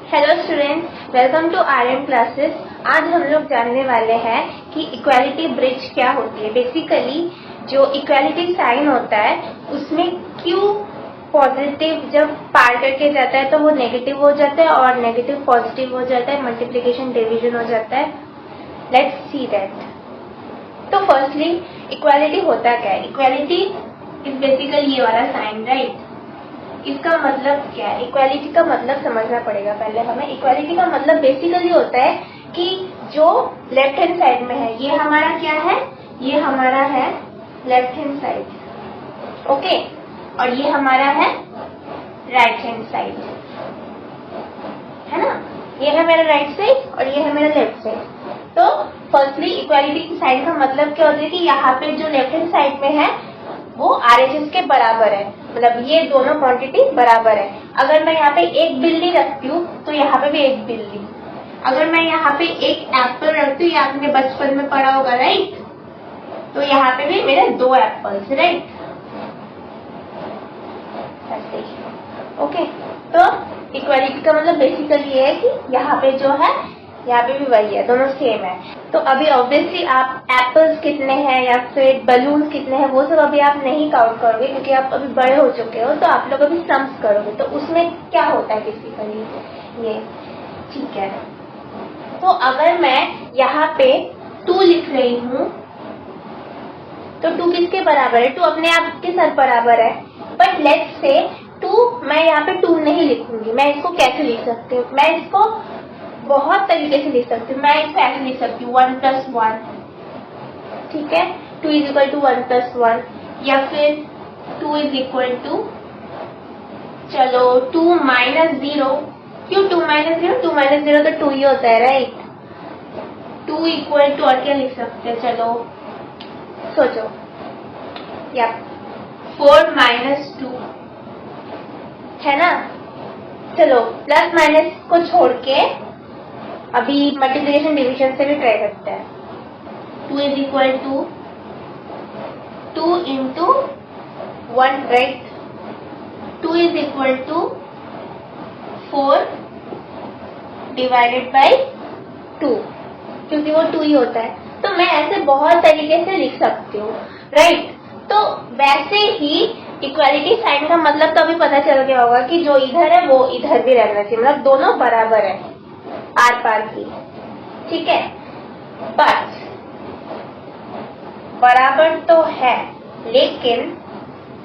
Hello students, welcome to RM classes. आज हम लोग जानने वाले हैं कि इक्वालिटी ब्रिज क्या होती है। बेसिकली जो इक्वालिटी साइन होता है उसमें क्यों पॉजिटिव जब पार करके जाता है तो वो नेगेटिव हो जाता है और नेगेटिव पॉजिटिव हो जाता है, मल्टीप्लिकेशन डिवीजन हो जाता है। Let's see that. तो फर्स्टली इक्वालिटी होता क्या है? इक्वालिटी इज बेसिकली ये वाला साइन, राइट? इसका मतलब क्या है? इक्वालिटी का मतलब समझना पड़ेगा पहले हमें। इक्वालिटी का मतलब बेसिकली होता है कि जो लेफ्ट हैंड साइड में है, ये हमारा क्या है? ये हमारा है लेफ्ट हैंड साइड, ओके, और ये हमारा है राइट हैंड साइड, है ना? ये है मेरा राइट साइड और ये है मेरा लेफ्ट साइड। तो फर्स्टली इक्वालिटी की साइन का मतलब क्या होता है कि यहाँ पे जो लेफ्ट हैंड साइड में है वो RHS के बराबर है, मतलब ये दोनों क्वांटिटी बराबर है। अगर मैं यहाँ पे एक बिल्ली रखती हूँ तो यहाँ पे भी एक बिल्ली। अगर मैं यहाँ पे एक एप्पल रखती हूँ, ये आपने बचपन में पढ़ा होगा, राइट? तो यहाँ पे भी मेरे 2 एप्पल्स, राइट? ओके, तो इक्वालिटी का मतलब बेसिकली ये है कि यहाँ पे जो है यहाँ पे भी वही है, दोनों सेम है। तो अभी ऑब्वियसली आप एप्पल्स कितने हैं या फिर बलून कितने हैं वो सब अभी आप नहीं काउंट करोगे क्योंकि आप अभी बड़े हो चुके हो। तो आप लोग अभी सम्स करोगे तो उसमें क्या होता है बेसिकली ये, ठीक है? तो अगर मैं यहाँ पे 2 लिख रही हूँ तो 2 किसके बराबर है? 2 अपने आप के साथ बराबर है। बट लेट्स से 2 मैं यहाँ पे 2 नहीं लिखूंगी। मैं इसको कैसे लिख सकती हूँ? मैं इसको बहुत तरीके से लिख सकती हूँ। मैं इसको ऐसे लिख सकती हूँ 1 + 1, ठीक है? 2 = 1 + 1, या फिर 2 = चलो 2 - 0। क्यों 2 - 0? 2 - 0 तो 2 ही होता है, राइट? 2 = और क्या लिख सकते हैं? चलो सोचो, या 4 - 2, है ना? चलो प्लस माइनस को छोड़ के अभी मल्टीप्लिकेशन डिवीजन से भी ट्राई करते हैं। 2 = 2 × 1, राइट? 2 = 4 / 2, क्योंकि वो 2 ही होता है। तो मैं ऐसे बहुत तरीके से लिख सकती हूँ, राइट? तो वैसे ही इक्वालिटी साइन का मतलब तो अभी पता चल गया होगा कि जो इधर है वो इधर भी रहना चाहिए, मतलब दोनों बराबर है आर पार की, ठीक है? बट बराबर तो है, लेकिन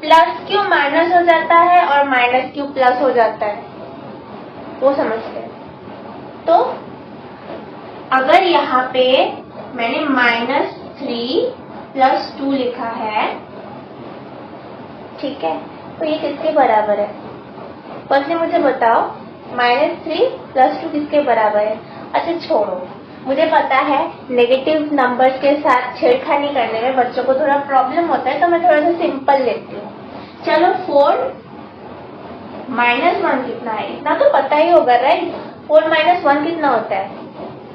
प्लस क्यों माइनस हो जाता है और माइनस क्यों प्लस हो जाता है वो समझते हैं। तो अगर यहाँ पे मैंने -3 + 2 लिखा है, ठीक है, तो ये किसके बराबर है? फर्स्ट मुझे बताओ, -3 + 2 किसके बराबर है? अच्छा छोड़ो, मुझे पता है नेगेटिव नंबर्स के साथ छेड़खानी करने में बच्चों को थोड़ा प्रॉब्लम होता है, तो मैं थोड़ा सा सिंपल लेती हूँ। चलो 4 - 1 कितना है? इतना तो पता ही होगा, राइट? 4 - 1 कितना होता है?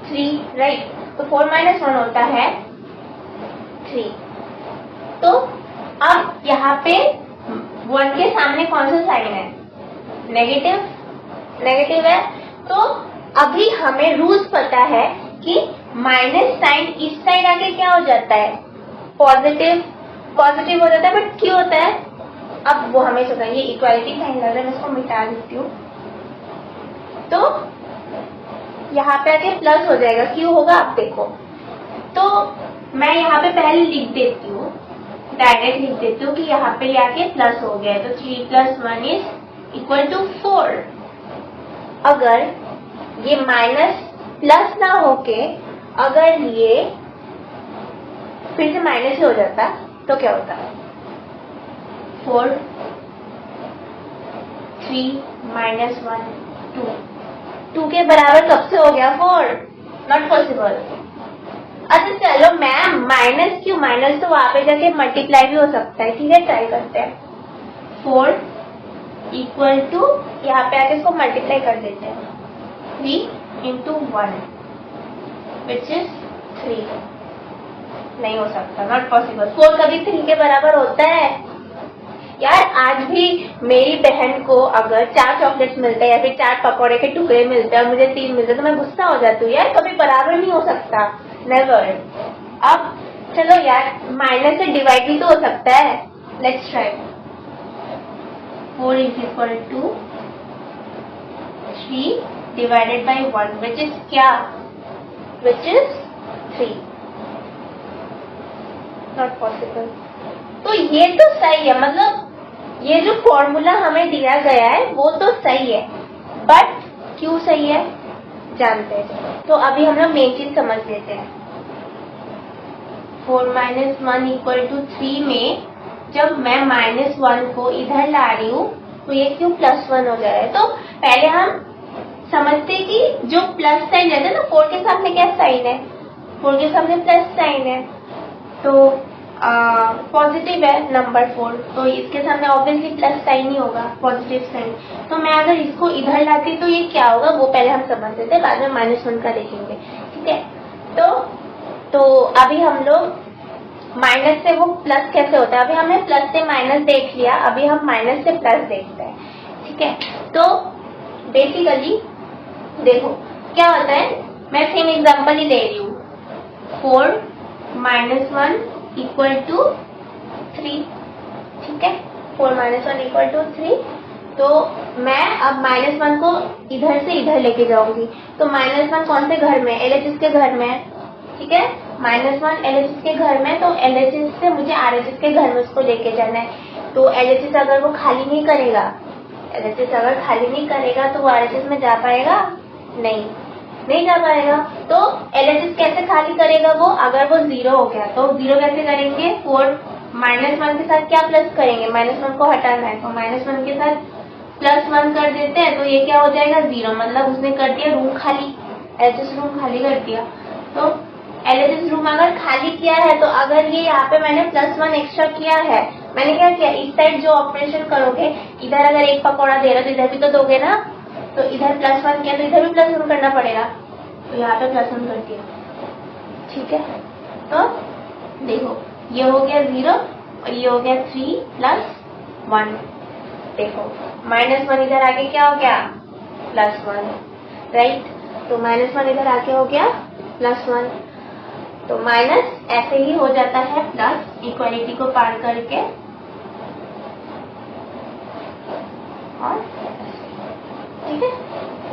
3, राइट? तो 4 - 1 होता है 3। तो अब यहाँ पे 1 के सामने कौन सा साइन है? नेगेटिव, नेगेटिव है। तो अभी हमें रूल्स पता है कि माइनस साइन इस साइड आके क्या हो जाता है? पॉजिटिव, पॉजिटिव हो जाता है। बट क्यों होता है? अब वो हमें पता है। ये इक्वालिटी साइन लग रहा है, मैं इसको मिटा देती हूँ। तो यहाँ पे आके प्लस हो जाएगा, क्यों होगा आप देखो। तो मैं यहाँ पे पहले लिख देती हूँ, डायरेक्ट लिख देती हूँ कि यहाँ पे आके प्लस हो गया है। तो 3 + 1 = 4। अगर ये माइनस प्लस ना होके अगर ये फिर से माइनस ही हो जाता तो क्या होता? 4 3 - 1 2, 2 के बराबर कब से हो गया? 4, नॉट पॉसिबल। अच्छा चलो मैम माइनस क्यों? माइनस तो वहां पे जाके मल्टीप्लाई भी हो सकता है, ठीक है? ट्राई करते हैं। 4 = यहाँ पे आके इसको मल्टीप्लाई कर देते हैं, 3 × 1 which is 3। नहीं हो सकता, नॉट पॉसिबल। 4 कभी 3 के बराबर होता है? यार आज भी मेरी बहन को अगर 4 चॉकलेट्स मिलते हैं या फिर 4 पकौड़े के टुकड़े मिलते हैं और मुझे 3 मिलते हैं तो मैं गुस्सा हो जाती हूँ यार, कभी बराबर नहीं हो सकता, नेवर। अब चलो यार माइनस से डिवाइड भी तो हो सकता है, let's try. 4 is equal to 3 divided by 1 which is क्या, which is 3, not possible। तो ये तो सही है, मतलब ये जो फॉर्मूला हमें दिया गया है वो तो सही है, बट क्यों सही है जानते हैं। तो अभी हम लोग मेन चीज समझ लेते हैं। 4 minus 1 equal to 3 में जब मैं -1 को इधर ला रही हूँ तो ये क्यों +1 हो गया है। तो पहले हम समझते कि जो प्लस साइन रहता है ना, 4 के सामने क्या साइन है, 4 के सामने प्लस साइन है, तो पॉजिटिव है नंबर 4, तो इसके सामने ऑब्वियसली प्लस साइन ही होगा, पॉजिटिव साइन। तो मैं अगर इसको इधर लाती तो ये क्या होगा वो पहले हम समझ लेते हैं, बाद में -1 का देखेंगे, ठीक है। तो अभी हम लोग माइनस से वो प्लस कैसे होता है, अभी हमने प्लस से माइनस देख लिया, अभी हम माइनस से प्लस देखते हैं, ठीक है। तो बेसिकली देखो क्या होता है, मैं सेम एग्जांपल ही ले रही हूँ, 4 minus 1 equal to 3, ठीक है। 4 minus 1 equal to 3, तो मैं अब -1 को इधर से इधर लेके जाऊंगी, तो -1 कौन से घर में, LHS के घर में, ठीक है। -1 LHS के घर में, तो LHS से मुझे RHS के घर में उसको लेके जाना है। तो LHS अगर वो खाली नहीं करेगा, LHS अगर खाली नहीं करेगा तो वो RHS में जा पाएगा, नहीं जा पाएगा। तो LHS कैसे खाली करेगा वो, अगर वो 0 हो गया तो 0 कैसे करेंगे, 4 -1 के साथ क्या प्लस करेंगे, -1 को हटाना है, तो -1 के साथ +1 कर देते हैं, तो ये क्या हो जाएगा 0, मतलब उसने कर दिया रूम खाली, LHS रूम खाली कर दिया। तो LHS रूम अगर खाली किया है, तो अगर ये यहाँ पे मैंने +1 एक्स्ट्रा किया है, मैंने क्या किया, इस साइड जो ऑपरेशन करोगे, इधर अगर एक पकौड़ा दे रहा तो इधर भी तो दोगे ना, तो इधर +1 किया तो इधर भी +1 करना पड़ेगा, तो यहाँ पे +1 कर दिया, ठीक है। तो देखो ये हो गया 0 और ये हो गया 3 + 1, देखो -1 इधर आके क्या हो गया, +1, राइट। तो -1 इधर आके हो गया +1, तो माइनस ऐसे ही हो जाता है प्लस, इक्वालिटी को पार करके, और ठीक है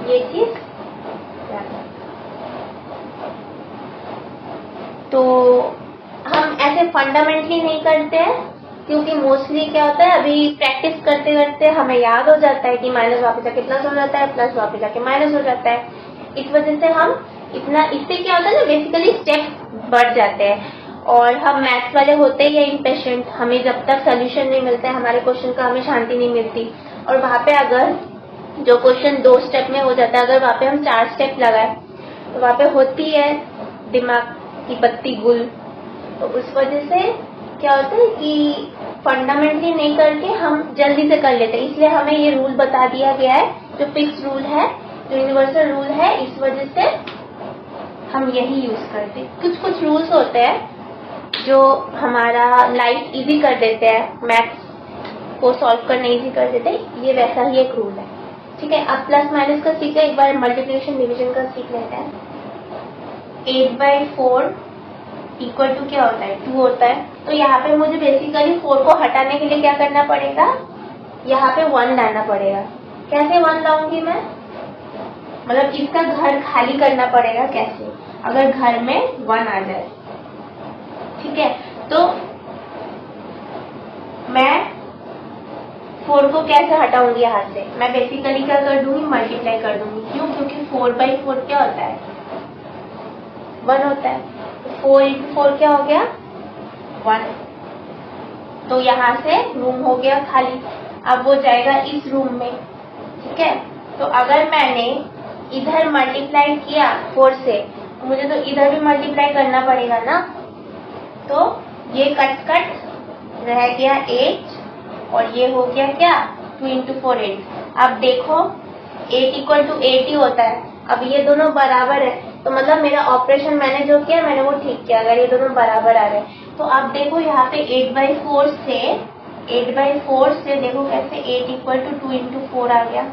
ये चीज। तो हम ऐसे फंडामेंटली नहीं करते हैं, क्योंकि मोस्टली क्या होता है, अभी प्रैक्टिस करते करते हमें याद हो जाता है कि माइनस वापस जाके प्लस हो जाता है, प्लस वापस जाके माइनस हो जाता है, इस वजह से हम इतना, इससे क्या होता है ना, बेसिकली स्टेप बढ़ जाते हैं। और हम मैथ्स वाले होते ही इम्पेशेंट, हमें जब तक सोल्यूशन नहीं मिलता है हमारे क्वेश्चन का, हमें शांति नहीं मिलती। और वहाँ पे अगर जो क्वेश्चन 2 स्टेप में हो जाता है, अगर वहाँ पे हम 4 स्टेप लगाए तो वहाँ पे होती है दिमाग की बत्ती गुल। तो उस वजह से क्या होता है कि फंडामेंटली नहीं करके हम जल्दी से कर लेते हैं, इसलिए हमें ये रूल बता दिया गया है, जो फिक्स रूल है, जो यूनिवर्सल रूल है, इस वजह से हम यही यूज करते हैं। कुछ रूल्स होते हैं जो हमारा लाइफ इजी कर देते हैं, मैथ्स को सॉल्व करना इजी कर देते हैं, ये वैसा ही एक रूल है, ठीक है। अब प्लस माइनस का सीख, एक बार मल्टीप्लिकेशन डिवीजन का सीख लेते हैं। 8/4 इक्वल टू क्या होता है, 2 होता है। तो यहाँ पे मुझे बेसिकली 4 को हटाने के लिए क्या करना पड़ेगा, यहाँ पे 1 लाना पड़ेगा। कैसे 1 लाऊंगी मैं, मतलब इसका घर खाली करना पड़ेगा कैसे, अगर घर में 1 आ जाए, ठीक है। तो मैं 4 को कैसे हटाऊंगी यहाँ से, मैं बेसिकली क्या कर दूंगी, मल्टीप्लाई कर दूंगी। क्यों, क्योंकि 4/4 क्या होता है, 1 होता है। 4 × 4 क्या हो गया, 1। तो यहाँ से रूम हो गया खाली, अब वो जाएगा इस रूम में, ठीक है। तो अगर मैंने इधर मल्टीप्लाई किया 4 से, तो मुझे तो इधर भी मल्टीप्लाई करना पड़ेगा ना, तो ये कट रह गया 8 और ये हो गया क्या, 2 × 4 8। अब देखो 8 = 8 ही होता है, अब ये दोनों बराबर है, तो मतलब मेरा ऑपरेशन मैंने जो किया मैंने वो ठीक किया, अगर ये दोनों बराबर आ रहे हैं। तो अब देखो यहाँ पे 8/4 से 8/4 से देखो कैसे 8 इक्वल टू 2 इंटू 4 आ गया,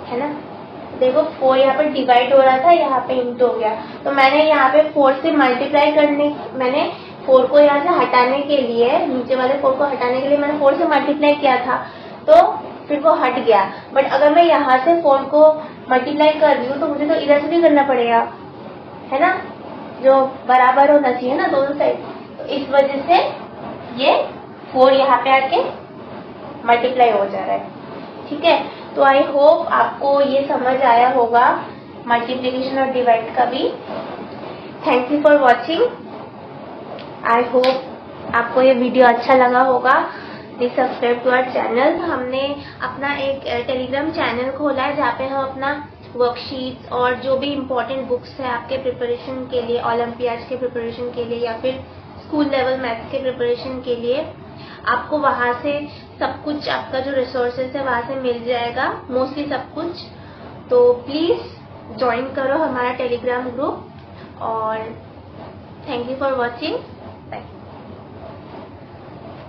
है ना। देखो 4 यहाँ पे डिवाइड हो रहा था, यहाँ पे इंटू हो गया। तो मैंने यहाँ पे 4 से मल्टीप्लाई करने, मैंने 4 को यहाँ से हटाने के लिए, नीचे वाले 4 को हटाने के लिए मैंने 4 से मल्टीप्लाई किया था, तो फिर वो हट गया। बट अगर मैं यहाँ से 4 को मल्टीप्लाई कर रही हूँ तो मुझे तो इधर से भी करना पड़ेगा, है ना, जो बराबर होना चाहिए ना दोनों साइड। तो इस वजह से ये 4 यहाँ पे आके मल्टीप्लाई हो जा रहा है, ठीक है। तो आई होप आपको ये समझ आया होगा मल्टीप्लिकेशन और डिवाइड का भी। Thank you for watching. I hope आपको ये वीडियो अच्छा लगा होगा। Please subscribe to our channel. हमने अपना एक टेलीग्राम चैनल खोला है जहाँ पे हम अपना वर्कशीट्स और जो भी इम्पोर्टेंट बुक्स है आपके प्रिपरेशन के लिए, ओलंपियाड के प्रिपरेशन के लिए या फिर स्कूल लेवल मैथ्स के प्रिपरेशन के लिए, आपको वहाँ से सब कुछ, आपका जो रिसोर्सेज है वहाँ से मिल जाएगा, मोस्टली सब कुछ। तो प्लीज़ ज्वाइन करो हमारा टेलीग्राम ग्रुप। और thank you for watching. Bye.